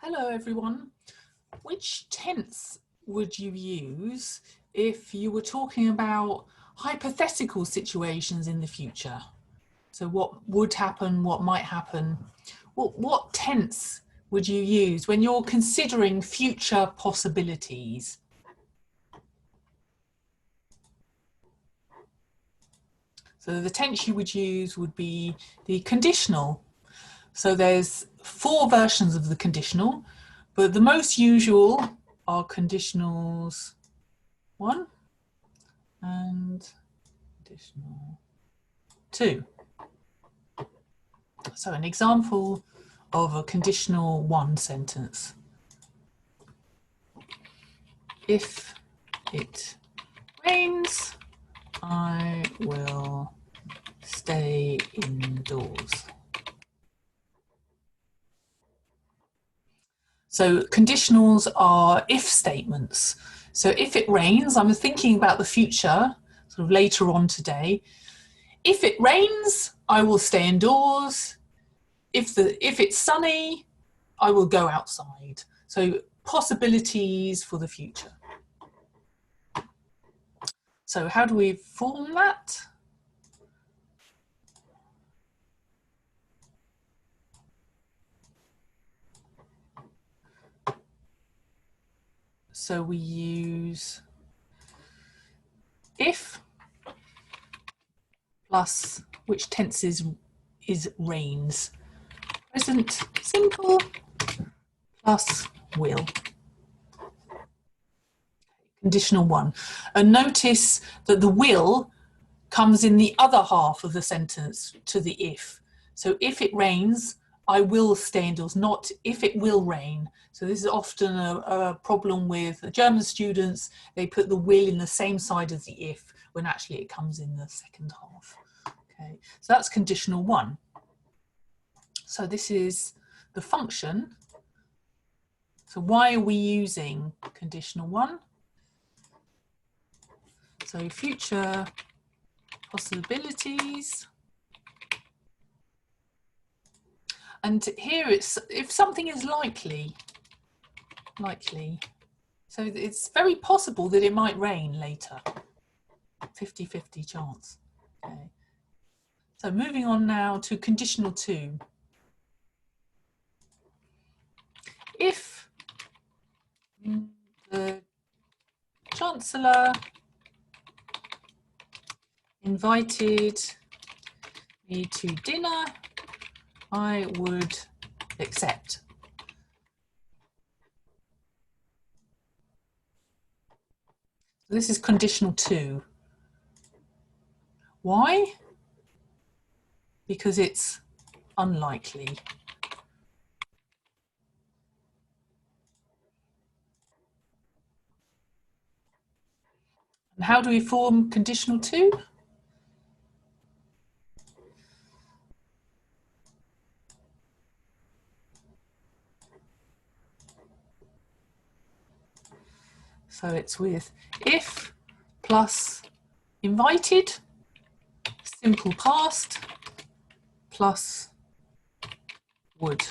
Hello everyone. Which tense would you use if you were talking about hypothetical situations in the future? So what would happen, what might happen? What tense would you use when you're considering future possibilities? So the tense you would use would be the conditional. So there's 4 versions of the conditional, but the most usual are conditionals 1 and conditional 2. So an example of a conditional 1 sentence. If it rains, I will stay indoors. So conditionals are if statements. So if it rains, I'm thinking about the future, sort of later on today. If it rains, I will stay indoors. If it's sunny, I will go outside. So possibilities for the future. So how do we form that? So we use if plus which tense is rains. Present simple plus will. Conditional 1. And notice that the will comes in the other half of the sentence to the if. So if it rains, I will stay indoors, not if it will rain. So this is often a problem with German students. They put the will in the same side as the if, when actually it comes in the second half. Okay, so that's conditional 1. So this is the function. So why are we using conditional 1? So future possibilities. And here it's if something is likely. So it's very possible that it might rain later. 50-50 chance. Okay. So moving on now to conditional 2. If the Chancellor invited me to dinner, I would accept. This is conditional 2. Why? Because it's unlikely. And how do we form conditional 2? So it's with if plus invited, simple past, plus would.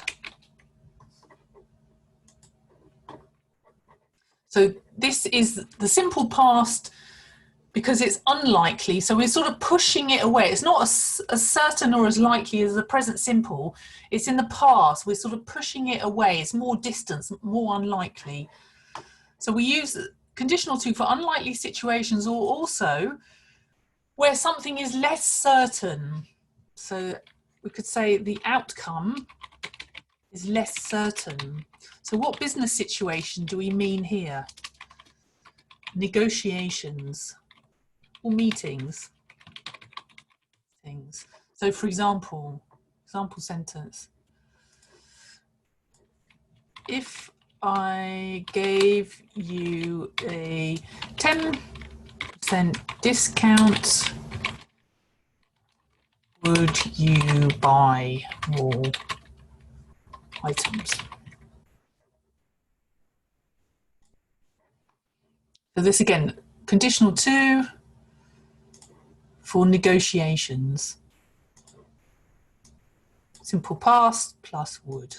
So this is the simple past because it's unlikely. So we're sort of pushing it away. It's not as certain or as likely as the present simple. It's in the past. We're sort of pushing it away. It's more distant, more unlikely. So we use conditional 2 for unlikely situations, or also where something is less certain. So we could say the outcome is less certain. So what business situation do we mean here? Negotiations or meetings. Things. So for example sentence. If I gave you a 10% discount, would you buy more items? So this again, conditional 2 for negotiations. Simple past plus would.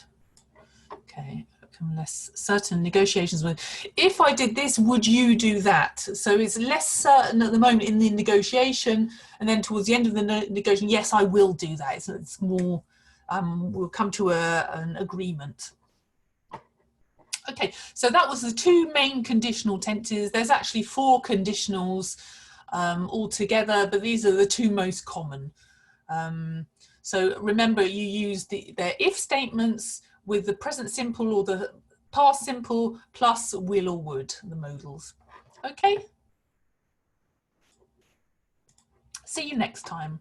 Okay, unless certain negotiations with, if I did this, would you do that? So it's less certain at the moment in the negotiation, and then towards the end of the negotiation, yes, I will do that. It's more, we'll come to an agreement. Okay, so that was the two main conditional tenses. There's actually 4 conditionals altogether, but these are the 2 most common. So remember, you use their if statements with the present simple or the past simple plus will or would, the modals. Okay? See you next time.